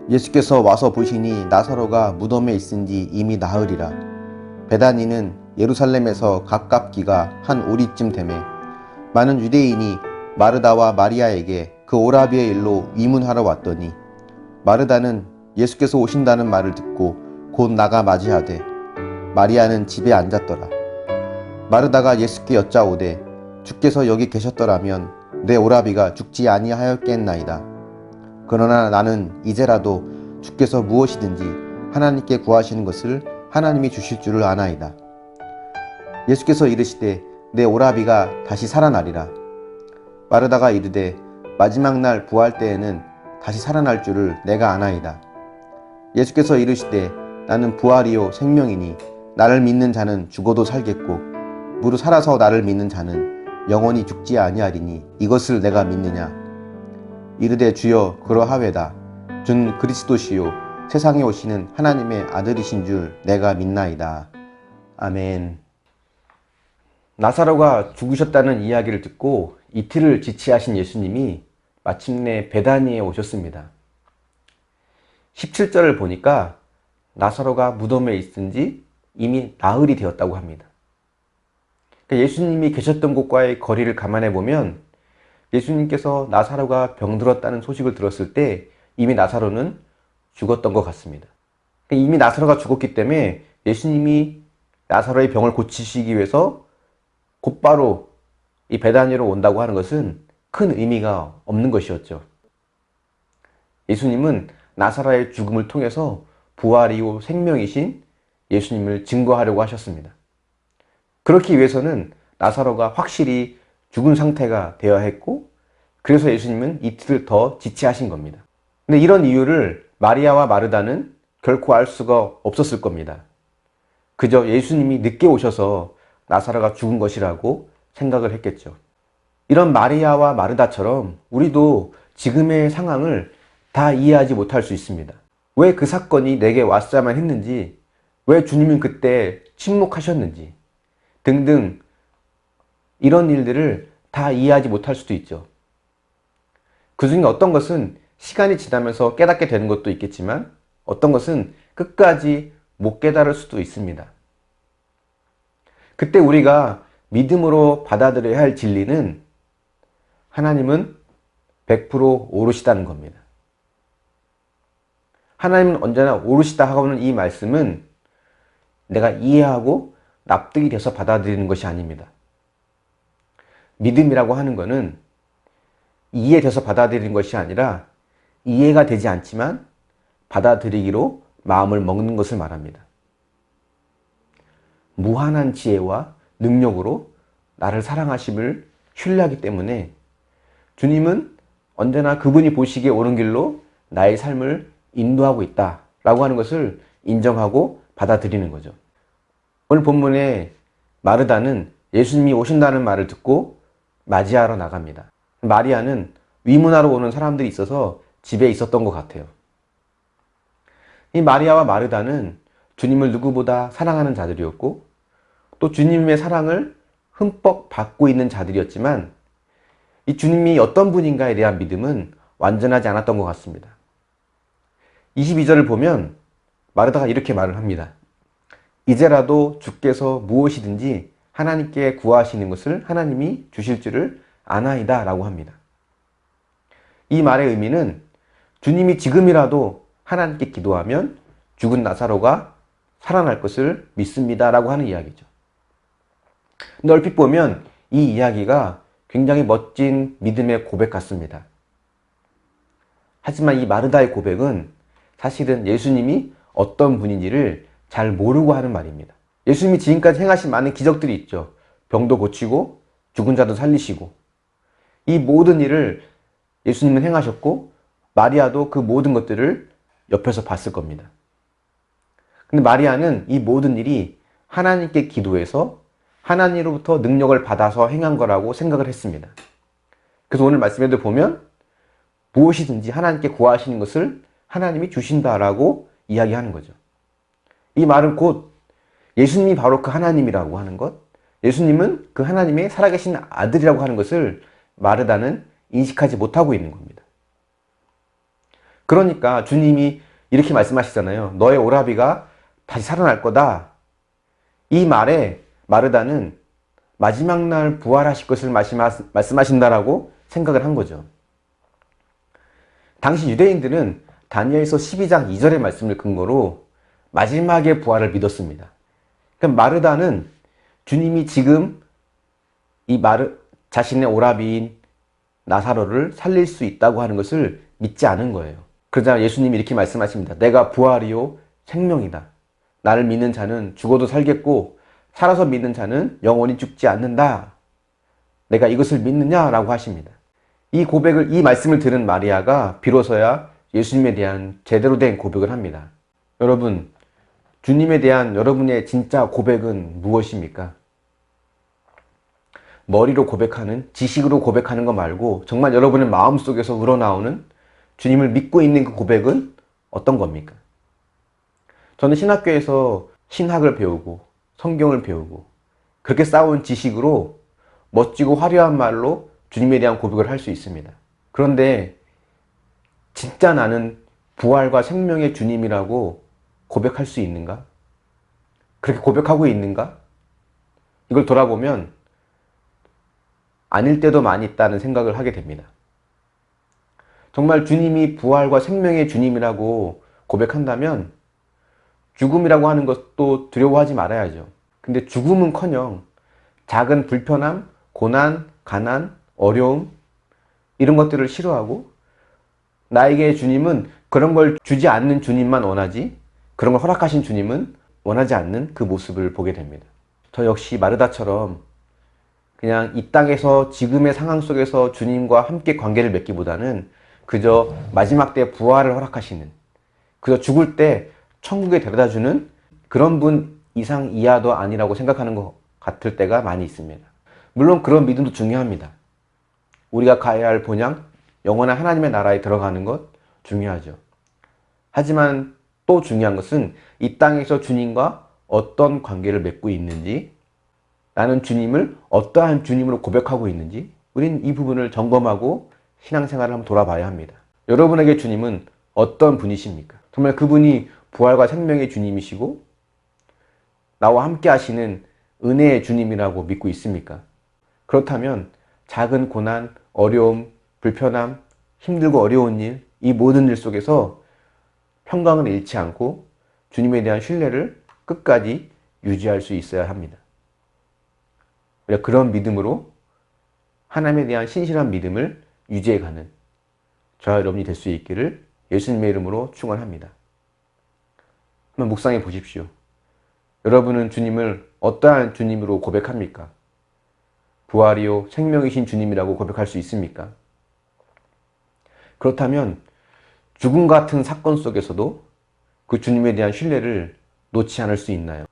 예수께서 와서 보시니 나사로가 무덤에 있은지 이미 나흘이라. 베다니는 예루살렘에서 가깝기가 한 오리쯤 되매 많은 유대인이 마르다와 마리아에게 그 오라비의 일로 위문하러 왔더니, 마르다는 예수께서 오신다는 말을 듣고 곧 나가 맞이하되 마리아는 집에 앉았더라. 마르다가 예수께 여짜오되 주께서 여기 계셨더라면 내 오라비가 죽지 아니하였겠나이다. 그러나 나는 이제라도 주께서 무엇이든지 하나님께 구하시는 것을 하나님이 주실 줄을 아나이다. 예수께서 이르시되 내 오라비가 다시 살아나리라. 마르다가 이르되 마지막 날 부활 때에는 다시 살아날 줄을 내가 아나이다. 예수께서 이르시되 나는 부활이요 생명이니 나를 믿는 자는 죽어도 살겠고 무릇 살아서 나를 믿는 자는 영원히 죽지 아니하리니 이것을 내가 믿느냐. 이르되 주여 그러하외다. 준 그리스도시요 세상에 오시는 하나님의 아들이신 줄 내가 믿나이다. 아멘. 나사로가 죽으셨다는 이야기를 듣고 이틀을 지체하신 예수님이 마침내 베다니에 오셨습니다. 17절을 보니까 나사로가 무덤에 있은 지 이미 나흘이 되었다고 합니다. 그러니까 예수님이 계셨던 곳과의 거리를 감안해 보면 예수님께서 나사로가 병들었다는 소식을 들었을 때 이미 나사로는 죽었던 것 같습니다. 그러니까 이미 나사로가 죽었기 때문에 예수님이 나사로의 병을 고치시기 위해서 곧바로 이 베다니로 온다고 하는 것은 큰 의미가 없는 것이었죠. 예수님은 나사로의 죽음을 통해서 부활이요 생명이신 예수님을 증거하려고 하셨습니다. 그렇기 위해서는 나사로가 확실히 죽은 상태가 되어야 했고, 그래서 예수님은 이틀을 더 지체하신 겁니다. 근데 이런 이유를 마리아와 마르다는 결코 알 수가 없었을 겁니다. 그저 예수님이 늦게 오셔서 나사로가 죽은 것이라고 생각을 했겠죠. 이런 마리아와 마르다처럼 우리도 지금의 상황을 다 이해하지 못할 수 있습니다. 왜 그 사건이 내게 왔어야만 했는지, 왜 주님은 그때 침묵하셨는지 등등 이런 일들을 다 이해하지 못할 수도 있죠. 그 중에 어떤 것은 시간이 지나면서 깨닫게 되는 것도 있겠지만 어떤 것은 끝까지 못 깨달을 수도 있습니다. 그때 우리가 믿음으로 받아들여야 할 진리는 하나님은 100% 오르시다는 겁니다. 하나님은 언제나 오르시다 하고는 이 말씀은 내가 이해하고 납득이 돼서 받아들이는 것이 아닙니다. 믿음이라고 하는 것은 이해돼서 받아들이는 것이 아니라 이해가 되지 않지만 받아들이기로 마음을 먹는 것을 말합니다. 무한한 지혜와 능력으로 나를 사랑하심을 신뢰하기 때문에 주님은 언제나 그분이 보시기에 옳은 길로 나의 삶을 인도하고 있다라고 하는 것을 인정하고 받아들이는 거죠. 오늘 본문에 마르다는 예수님이 오신다는 말을 듣고 맞이하러 나갑니다. 마리아는 위문하러 오는 사람들이 있어서 집에 있었던 것 같아요. 이 마리아와 마르다는 주님을 누구보다 사랑하는 자들이었고 또 주님의 사랑을 흠뻑 받고 있는 자들이었지만 이 주님이 어떤 분인가에 대한 믿음은 완전하지 않았던 것 같습니다. 22절을 보면 마르다가 이렇게 말을 합니다. 이제라도 주께서 무엇이든지 하나님께 구하시는 것을 하나님이 주실 줄을 아나이다 라고 합니다. 이 말의 의미는 주님이 지금이라도 하나님께 기도하면 죽은 나사로가 살아날 것을 믿습니다 라고 하는 이야기죠. 근데 얼핏 보면 이 이야기가 굉장히 멋진 믿음의 고백 같습니다. 하지만 이 마르다의 고백은 사실은 예수님이 어떤 분인지를 잘 모르고 하는 말입니다. 예수님이 지금까지 행하신 많은 기적들이 있죠. 병도 고치고 죽은 자도 살리시고 이 모든 일을 예수님은 행하셨고 마리아도 그 모든 것들을 옆에서 봤을 겁니다. 근데 마리아는 이 모든 일이 하나님께 기도해서 하나님으로부터 능력을 받아서 행한 거라고 생각을 했습니다. 그래서 오늘 말씀에도 보면 무엇이든지 하나님께 구하시는 것을 하나님이 주신다라고 이야기하는 거죠. 이 말은 곧 예수님이 바로 그 하나님이라고 하는 것, 예수님은 그 하나님의 살아계신 아들이라고 하는 것을 마르다는 인식하지 못하고 있는 겁니다. 그러니까 주님이 이렇게 말씀하시잖아요. 너의 오라비가 다시 살아날 거다. 이 말에 마르다는 마지막 날 부활하실 것을 말씀하신다라고 생각을 한 거죠. 당시 유대인들은 다니엘서 12장 2절의 말씀을 근거로 마지막의 부활을 믿었습니다. 그럼 마르다는 주님이 지금 자신의 오라비인 나사로를 살릴 수 있다고 하는 것을 믿지 않은 거예요. 그러자 예수님이 이렇게 말씀하십니다. 내가 부활이요 생명이다. 나를 믿는 자는 죽어도 살겠고 살아서 믿는 자는 영원히 죽지 않는다. 내가 이것을 믿느냐라고 하십니다. 이 말씀을 들은 마리아가 비로소야 예수님에 대한 제대로 된 고백을 합니다. 여러분, 주님에 대한 여러분의 진짜 고백은 무엇입니까? 머리로 고백하는, 지식으로 고백하는 거 말고 정말 여러분의 마음속에서 우러나오는 주님을 믿고 있는 그 고백은 어떤 겁니까? 저는 신학교에서 신학을 배우고 성경을 배우고 그렇게 쌓아온 지식으로 멋지고 화려한 말로 주님에 대한 고백을 할 수 있습니다. 그런데 진짜 나는 부활과 생명의 주님이라고 고백할 수 있는가? 그렇게 고백하고 있는가? 이걸 돌아보면 아닐 때도 많이 있다는 생각을 하게 됩니다. 정말 주님이 부활과 생명의 주님이라고 고백한다면 죽음이라고 하는 것도 두려워하지 말아야죠. 근데 죽음은커녕 작은 불편함, 고난, 가난, 어려움 이런 것들을 싫어하고 나에게 주님은 그런 걸 주지 않는 주님만 원하지 그런 걸 허락하신 주님은 원하지 않는 그 모습을 보게 됩니다. 저 역시 마르다처럼 그냥 이 땅에서 지금의 상황 속에서 주님과 함께 관계를 맺기보다는 그저 마지막 때 부활을 허락하시는, 그저 죽을 때 천국에 데려다주는 그런 분 이상 이하도 아니라고 생각하는 것 같을 때가 많이 있습니다. 물론 그런 믿음도 중요합니다. 우리가 가야 할 본향, 영원한 하나님의 나라에 들어가는 것 중요하죠. 하지만 또 중요한 것은 이 땅에서 주님과 어떤 관계를 맺고 있는지, 나는 주님을 어떠한 주님으로 고백하고 있는지 우린 이 부분을 점검하고 신앙생활을 한번 돌아봐야 합니다. 여러분에게 주님은 어떤 분이십니까? 정말 그분이 부활과 생명의 주님이시고 나와 함께 하시는 은혜의 주님이라고 믿고 있습니까? 그렇다면 작은 고난, 어려움, 불편함, 힘들고 어려운 일, 이 모든 일 속에서 평강을 잃지 않고 주님에 대한 신뢰를 끝까지 유지할 수 있어야 합니다. 그런 믿음으로 하나님에 대한 신실한 믿음을 유지해가는 저와 여러분이 될 수 있기를 예수님의 이름으로 축원합니다. 한번 묵상해 보십시오. 여러분은 주님을 어떠한 주님으로 고백합니까? 부활이요 생명이신 주님이라고 고백할 수 있습니까? 그렇다면 죽음 같은 사건 속에서도 그 주님에 대한 신뢰를 놓지 않을 수 있나요?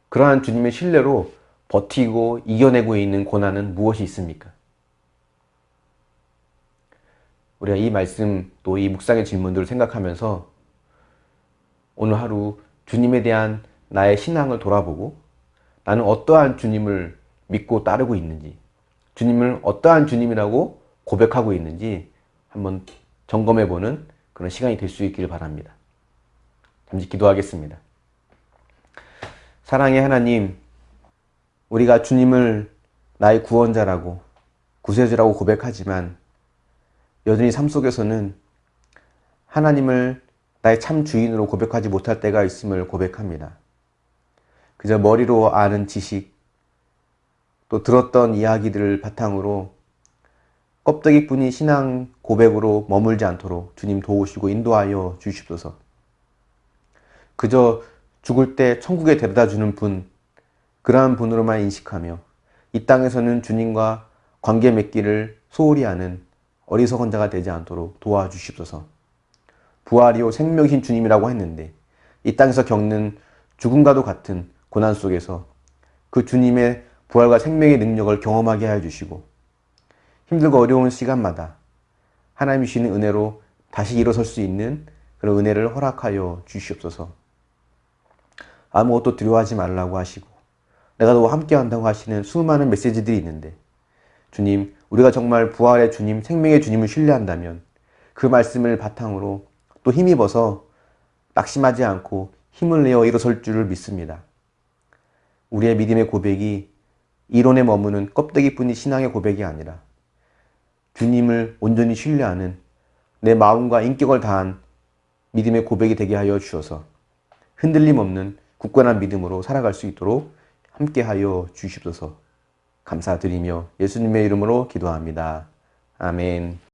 그러한 주님의 신뢰로 버티고 이겨내고 있는 고난은 무엇이 있습니까? 우리가 이 말씀 또 이 묵상의 질문들을 생각하면서 오늘 하루 주님에 대한 나의 신앙을 돌아보고 나는 어떠한 주님을 믿고 따르고 있는지, 주님을 어떠한 주님이라고 고백하고 있는지 한번 점검해보는 그런 시간이 될 수 있기를 바랍니다. 잠시 기도하겠습니다. 사랑의 하나님, 우리가 주님을 나의 구원자라고 구세주라고 고백하지만 여전히 삶 속에서는 하나님을 나의 참 주인으로 고백하지 못할 때가 있음을 고백합니다. 그저 머리로 아는 지식, 또 들었던 이야기들을 바탕으로 껍데기뿐인 신앙 고백으로 머물지 않도록 주님 도우시고 인도하여 주시옵소서. 그저 죽을 때 천국에 데려다주는 분, 그러한 분으로만 인식하며 이 땅에서는 주님과 관계 맺기를 소홀히 하는 어리석은 자가 되지 않도록 도와주시옵소서. 부활이요 생명이신 주님이라고 했는데 이 땅에서 겪는 죽음과도 같은 고난 속에서 그 주님의 부활과 생명의 능력을 경험하게 하여 주시고 힘들고 어려운 시간마다 하나님이 주시는 은혜로 다시 일어설 수 있는 그런 은혜를 허락하여 주시옵소서. 아무것도 두려워하지 말라고 하시고 내가 너와 함께 한다고 하시는 수많은 메시지들이 있는데 주님, 우리가 정말 부활의 주님, 생명의 주님을 신뢰한다면 그 말씀을 바탕으로 또 힘입어서 낙심하지 않고 힘을 내어 일어설 줄을 믿습니다. 우리의 믿음의 고백이 이론에 머무는 껍데기뿐인 신앙의 고백이 아니라 주님을 온전히 신뢰하는 내 마음과 인격을 다한 믿음의 고백이 되게 하여 주셔서 흔들림 없는 굳건한 믿음으로 살아갈 수 있도록 함께하여 주시옵소서. 감사드리며 예수님의 이름으로 기도합니다. 아멘.